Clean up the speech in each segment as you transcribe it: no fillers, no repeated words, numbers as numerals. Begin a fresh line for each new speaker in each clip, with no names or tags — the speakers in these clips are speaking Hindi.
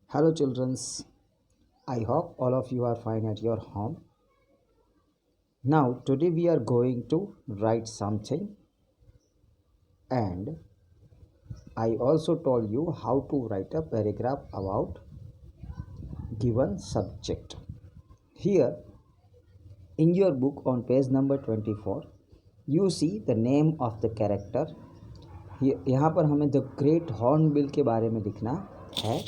Hello, childrens. I hope all of you are fine at your home. Now, today we are going to write something, and I also told you how to write a paragraph about given subject. Here, in your book on page number 24, you see the name of the character. यहाँ पर हमें द ग्रेट हॉर्नबिल के बारे में लिखना है।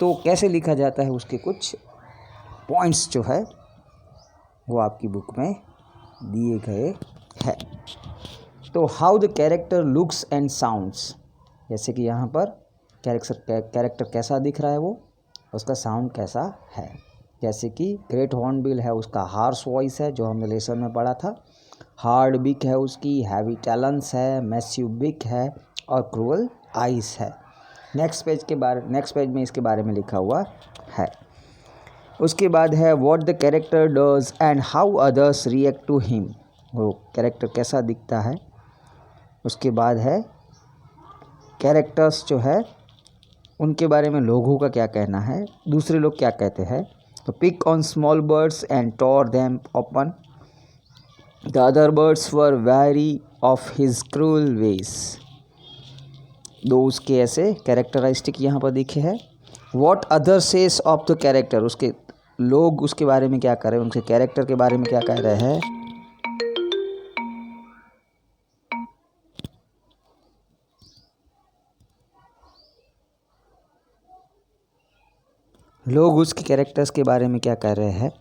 तो कैसे लिखा जाता है उसके कुछ पॉइंट्स जो है वो आपकी बुक में दिए गए हैं। तो how the character looks and sounds, जैसे कि यहाँ पर कैरेक्टर कैसा दिख रहा है, वो उसका साउंड कैसा है। जैसे कि ग्रेट हॉर्नबिल है, उसका हार्श वॉइस है जो हमने लेसन में पढ़ा था। हार्ड बिक है उसकी, हैवी टैलेंट्स है, मैसिव बिक है और क्रूअल आइस है। नेक्स्ट पेज में इसके बारे में लिखा हुआ है। उसके बाद है what the character does and how others react to him, वो कैरेक्टर कैसा दिखता है। उसके बाद है कैरेक्टर्स जो है उनके बारे में लोगों का क्या कहना है, दूसरे लोग क्या कहते हैं। तो pick on small birds and tear them open, the other birds were wary of his cruel ways. दो उसके ऐसे कैरेक्टरिस्टिक यहाँ पर दिखे हैं। What other says of the character, उसके लोग उसके बारे में क्या कर रहे हैं, उनके कैरेक्टर के बारे में क्या कह रहे हैं। लोग उसके कैरेक्टर्स के बारे में क्या कह रहे हैं।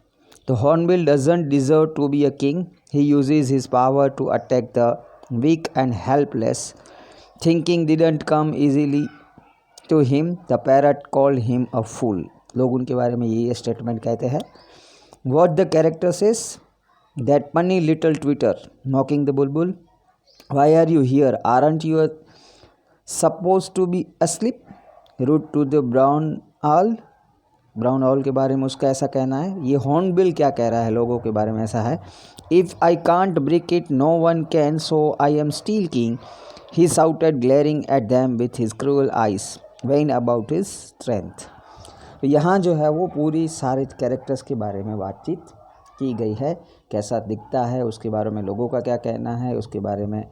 तो hornbill doesn't deserve to be a king, he uses his power to attack the weak and helpless, thinking didn't come easily to him, the parrot called him a fool. लोग उनके बारे में ये स्टेटमेंट कहते हैं। What the character says, that funny little twitter mocking the bulbul, why are you here, aren't you suppose to be asleep, rude to the brown owl के बारे में उसका ऐसा कहना है। ये हॉर्नबिल क्या कह रहा है लोगों के बारे में, ऐसा है। If I can't break it no one can, so I am still king, he shouted glaring at them with his cruel eyes when about his strength. तो यहाँ जो है वो पूरी सारे कैरेक्टर्स के बारे में बातचीत की गई है, कैसा दिखता है, उसके बारे में लोगों का क्या कहना है, उसके बारे में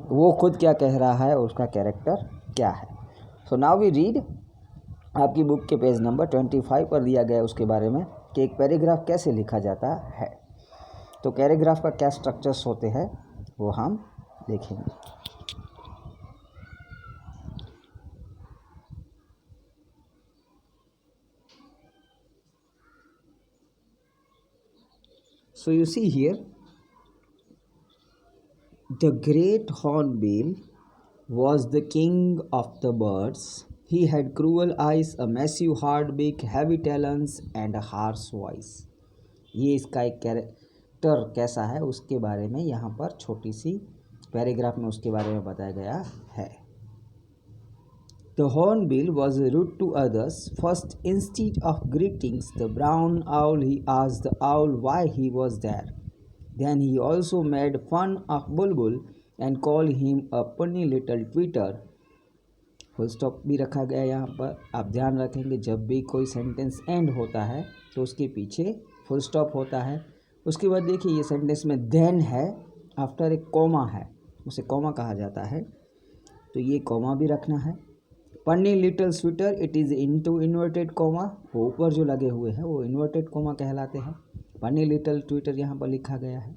वो खुद क्या कह रहा है, उसका कैरेक्टर क्या है। सो नाउ वी रीड, आपकी बुक के पेज नंबर 25 पर दिया गया उसके बारे में कि एक पैराग्राफ कैसे लिखा जाता है। तो पैराग्राफ का क्या स्ट्रक्चर्स होते हैं वो हम देखेंगे। So you see here, the great hornbill was the king of the birds. He had cruel eyes, a massive hard beak, heavy talons and a harsh voice. ये इसका एक कैरेक्टर कैसा है उसके बारे में यहाँ पर छोटी सी पैराग्राफ में उसके बारे में बताया गया है। The hornbill was rude to others. First, instead of greetings, the brown owl, he asked the owl why he was there. Then he also made fun of Bulbul and called him a puny little tweeter. Full stop भी रखा गया यहाँ पर। आप ध्यान रखेंगे जब भी कोई सेंटेंस एंड होता है तो उसके पीछे फुल स्टॉप होता है। उसके बाद देखिए ये सेंटेंस में देन है, आफ्टर एक कॉमा है, उसे कॉमा कहा जाता है, तो ये कॉमा भी रखना है। Puny little sweeter, it is into inverted comma, वो ऊपर जो लगे हुए हैं वो इन्वर्टेड कॉमा कहलाते हैं। पन्नी लिटिल ट्विटर यहाँ पर लिखा गया है।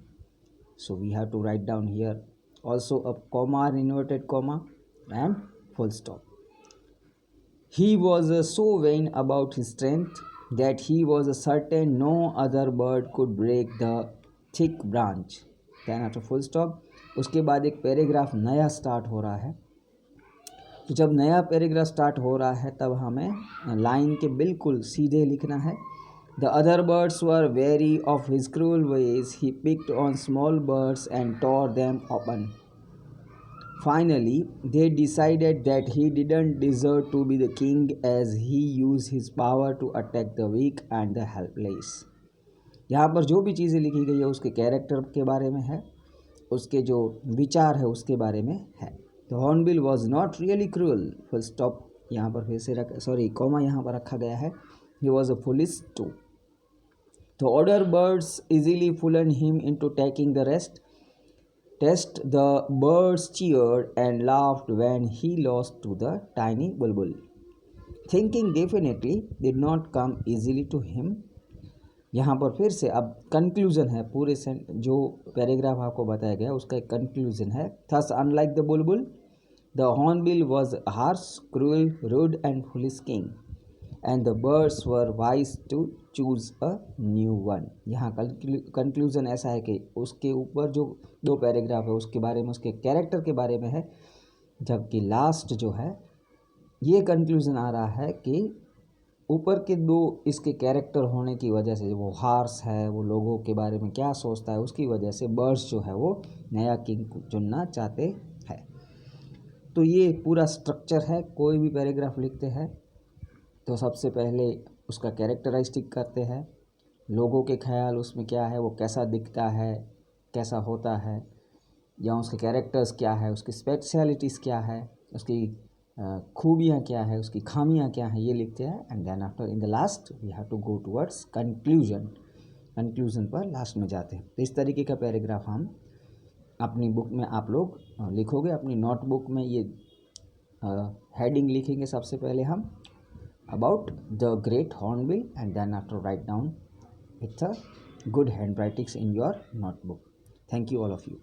So we have to write down here also a comma, inverted comma and full stop. He was so vain about his strength that he was certain no other bird could break the thick branch. Then after full stop, उसके बाद एक पैराग्राफ नया स्टार्ट हो रहा है। तो जब नया पैराग्राफ स्टार्ट हो रहा है तब हमें लाइन के बिल्कुल सीधे लिखना है। The other birds were weary of his cruel ways. He picked on small birds and tore them open. Finally, they decided that he didn't deserve to be the king as he used his power to attack the weak and the helpless. यहाँ पर जो भी चीज़ें लिखी गई है उसके कैरेक्टर के बारे में है, उसके जो विचार है उसके बारे में है। The hornbill was not really cruel, full stop यहाँ पर फिर से कॉमा यहाँ पर रखा गया है. He was a foolish too. The other birds easily fooled him into taking the rest. Test the birds cheered and laughed when he lost to the tiny bulbul. Thinking definitely did not come easily to him. यहाँ पर फिर से अब कंक्लूजन है, पूरे जो पैराग्राफ आपको बताया गया उसका एक कंक्लूजन है. Thus unlike the bulbul, the hornbill was a harsh, cruel, rude and foolish king, and the birds were wise to choose a new one. यहाँ कंक्लूजन ऐसा है कि उसके ऊपर जो 2 पैराग्राफ है उसके बारे में, उसके कैरेक्टर के बारे में है, जबकि लास्ट जो है ये कंक्लूजन आ रहा है कि ऊपर के 2 इसके कैरेक्टर होने की वजह से, वो हार्स है, वो लोगों के बारे में क्या सोचता है, उसकी वजह से बर्ड्स जो है वो नया किंग चुनना चाहते हैं. तो ये पूरा स्ट्रक्चर है. कोई भी पैराग्राफ लिखते हैं तो सबसे पहले उसका कैरेक्टरिस्टिक करते हैं, लोगों के ख्याल उसमें क्या है, वो कैसा दिखता है, कैसा होता है, या उसके कैरेक्टर्स क्या है, उसकी स्पेशलिटीज़ क्या है, उसकी खूबियाँ क्या है, उसकी खामियाँ क्या हैं, ये लिखते हैं. And then after in the last we have to go towards conclusion पर लास्ट में जाते हैं. तो इस तरीके का पैराग्राफ हम अपनी बुक में आप लोग लिखोगे. अपनी नोटबुक में ये हेडिंग लिखेंगे सबसे पहले हम about the great hornbill, and then after write down with a good handwritings in your notebook. Thank you all of you.